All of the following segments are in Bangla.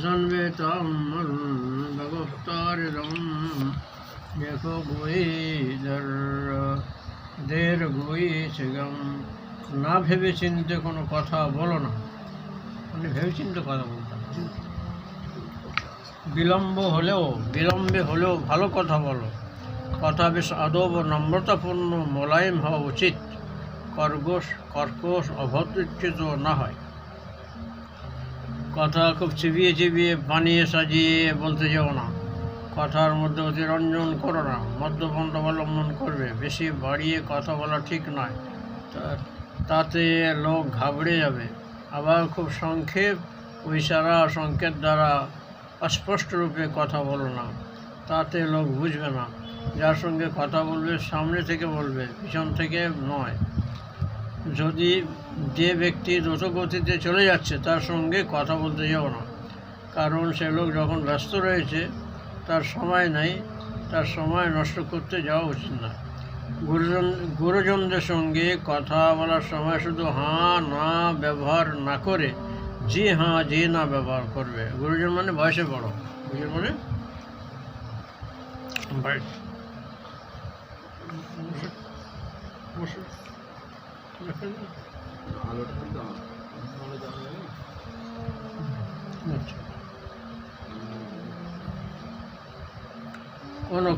জন্মেতম ভগবতারিদম দেখো গুই দের গুই সেগম। না ভেবে চিনতে কোনো কথা বলো না, মানে ভেবে চিনতে কথা বলতে হবে। বিলম্বে হলেও ভালো কথা বলো। কথা বেশ আদব ও নম্রতাপূর্ণ মোলায়েম হওয়া উচিত। কর্কশ অভদ্রচিত না হয়। কথা খুব চিবিয়ে বানিয়ে সাজিয়ে বলতে যাও না। কথার মধ্যে অতিরঞ্জন করো না, মধ্যপন্থা অবলম্বন করবে। বেশি বাড়িয়ে কথা বলা ঠিক নয়, তাতে লোক ঘাবড়ে যাবে। আবার খুব সংক্ষেপ ও ইশারা সংকেত দ্বারা অস্পষ্ট রূপে কথা বলো না, তাতে লোক বুঝবে না। যার সঙ্গে কথা বলবে সামনে থেকে বলবে, পিছন থেকে নয়। যদি যে ব্যক্তি দ্রুত গতিতে চলে যাচ্ছে তার সঙ্গে কথা বলতে যাও না, কারণ সে লোক যখন ব্যস্ত রয়েছে, তার সময় নেই, তার সময় নষ্ট করতে যাওয়া উচিত না। গুরুজনদের সঙ্গে কথা বলার সময় শুধু হাঁ না ব্যবহার না করে জি হাঁ জি না ব্যবহার করবে। গুরুজন মানে বয়সে বড়, গুরুজন মানে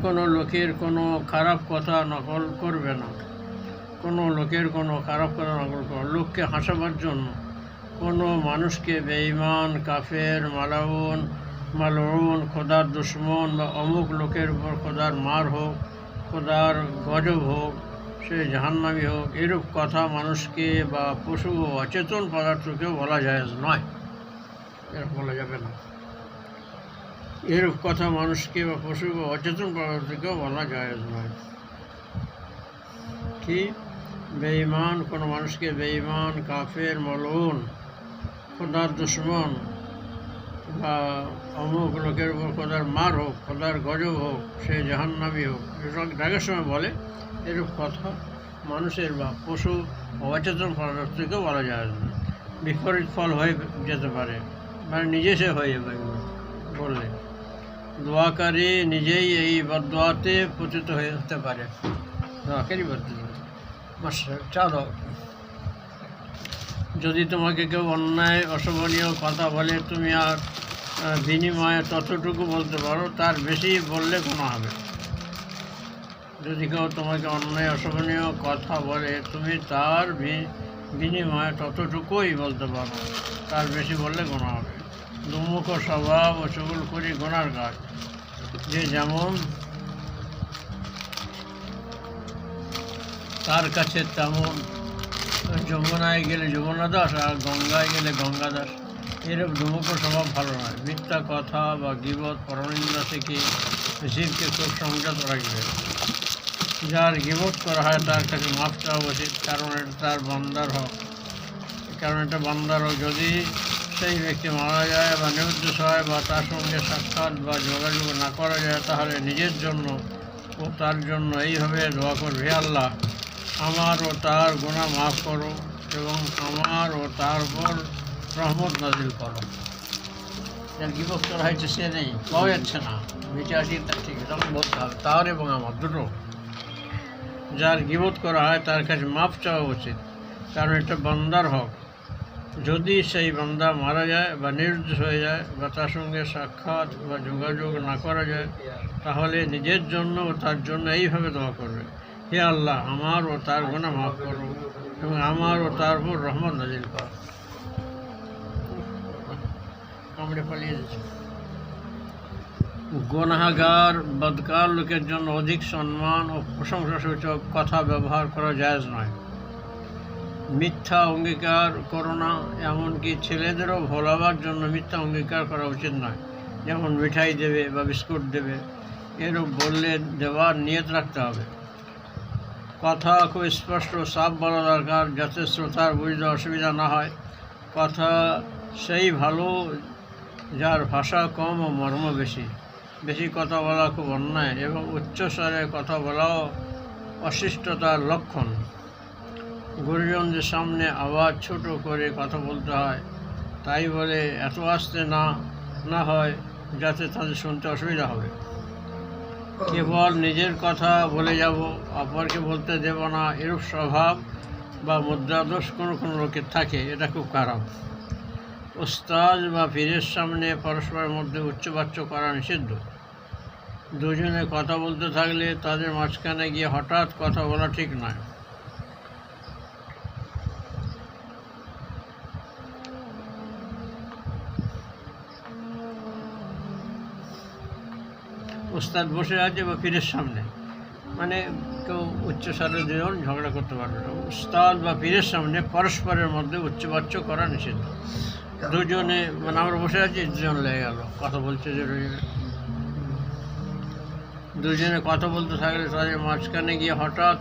কোনো লোকের কোনো খারাপ কথা নকল করবে না। কোনো লোকের কোনো খারাপ কথা নকল করবে লোককে হাসাবার জন্য। কোনো মানুষকে বেঈমান, কাফের, মালউন, খোদার দুশ্মন বা অমুক লোকের উপর খোদার মার হোক, খোদার গজব হোক, সে জাহান্নামী হোক, এরূপ কথা মানুষকে বা পশু ও অচেতন পদার্থকেও বলা জায়েজ নয়, বলা যাবে না। এরূপ কথা মানুষকে বা পশু বা অচেতন পদার্থকেও বলা জায়েজ নয়। কি বেঈমান, কোনো মানুষকে বেঈমান, কাফের, মালউন, খোদার দুশ্মন বা অমুক লোকের উপর খোদার মার হোক, খোদার গজব হোক, সে জাহান্নামী হোক, এসব ডাকের সময় বলে, এরূপ কথা মানুষের বা পশু অচেতন পদার্থকেও বলা যায় না। বিপরীত ফল হয়ে যেতে পারে, মানে নিজে সে হয়ে যাবে বললে। দোয়াকারী নিজেই এই বদদোয়াতে পতিত হতে পারে। দোয়াকারী চা দাও। যদি তোমাকে কেউ অন্যায় অশোভনীয় কথা বলে, তুমি আর বিনিময়ে ততটুকু বলতে পারো, তার বেশি বললে গুনাহ হবে। যদি কেউ তোমাকে অন্যায় অশোভনীয় কথা বলে, তুমি তার বিনিময়ে ততটুকুই বলতে পারো, তার বেশি বললে গুনাহ হবে। দুমুখ স্বভাব ও চুগলখড়ি গুনার কাজ। যে যেমন তার কাছে তেমন। যমুনায় গেলে যমুনা দাস আর গঙ্গায় গেলে গঙ্গা দাস। এরূপ দুমুখ স্বভাব ভালো নয়। মিথ্যা কথা বা গীবত, পরনিন্দা থেকে জীবকে খুব সংযত রাখবে। যার গীবত করা হয় তার কাছে মাফ চাওয়া উচিত, কারণ এটা তার বান্দার হক। যদি সেই ব্যক্তি মারা যায় বা নিরুদ্দেশ হয় বা তার সঙ্গে সাক্ষাৎ বা যোগাযোগ না করা যায়, তাহলে নিজের জন্য ও তার জন্য এইভাবে দোয়া করবে, হে আল্লাহ, আমার ও তার গুনাহ মাফ করো এবং আমার ও তার উপর রহমত নাজিল করো। যার গীবত করা হয়েছে সে নেই, পাওয়া যাচ্ছে না, বেঁচে আসি, তা ঠিক তখন বলতে হবে তার এবং আমার দুটো। যার গীবত করা হয় তার কাছে মাফ চাওয়া উচিত, কারণ এটা বান্দার হক। যদি সেই বান্দা মারা যায় বা নিরুদ্দেশ হয়ে যায় বা তার সঙ্গে সাক্ষাৎ বা যোগাযোগ না করা যায়, তাহলে নিজের জন্য ও তার জন্য এইভাবে দোয়া করবে, হে আল্লাহ, আমার ও তার গুনাহ মাফ করো এবং আমার ও তার উপর রহমত নাজিল করো। কামড়ে পালিয়ে যাচ্ছে। গুনাহগার, বদকার লোকের জন্য অধিক সম্মান ও প্রশংসাসূচক কথা ব্যবহার করা জায়েজ নয়। মিথ্যা অঙ্গীকার করো না, এমনকি ছেলেদেরও ভোলাবার জন্য মিথ্যা অঙ্গীকার করা উচিত নয়। যেমন মিঠাই দেবে বা বিস্কুট দেবে, এরূপ বললে দেওয়ার নিয়ত রাখতে হবে। কথা খুব স্পষ্ট সাফ বলা দরকার, যাতে শ্রোতার বুঝতে অসুবিধা না হয়। কথা সেই ভালো যার ভাষা কম ও মর্ম বেশি। বেশি কথা বলা খুব অন্যায় এবং উচ্চস্বরে কথা বলাও অশিষ্টতার লক্ষণ। গুরুজনদের সামনে আওয়াজ ছোট করে কথা বলতে হয়, তাই বলে এত আস্তে না না হয় যাতে তাদের শুনতে অসুবিধা হবে। কেবল নিজের কথা বলে যাব, অপরকে বলতে দেব না, এরূপ স্বভাব বা মুদ্রাদোষ কোনো কোনো লোকের থাকে, এটা খুব খারাপ। ওস্তাদ বা পীরের সামনে পরস্পরের মধ্যে উচ্চবাচ্য করা নিষিদ্ধ। দুজনে কথা বলতে থাকলে তাদের মাঝখানে গিয়ে হঠাৎ কথা বলা ঠিক নয়। ওস্তাদ বসে আছে বা পীরের সামনে, মানে কেউ উচ্চস্বরে দুজন ঝগড়া করতে পারবে না। ওস্তাদ বা পীরের সামনে পরস্পরের মধ্যে উচ্চবাচ্য করা নিষিদ্ধ। দুজনে, মানে আমরা বসে আছি, দুজন লেগে গেল, কথা বলছে যে দুজনে কথা বলতে থাকলে তাদের মাঝখানে গিয়ে হঠাৎ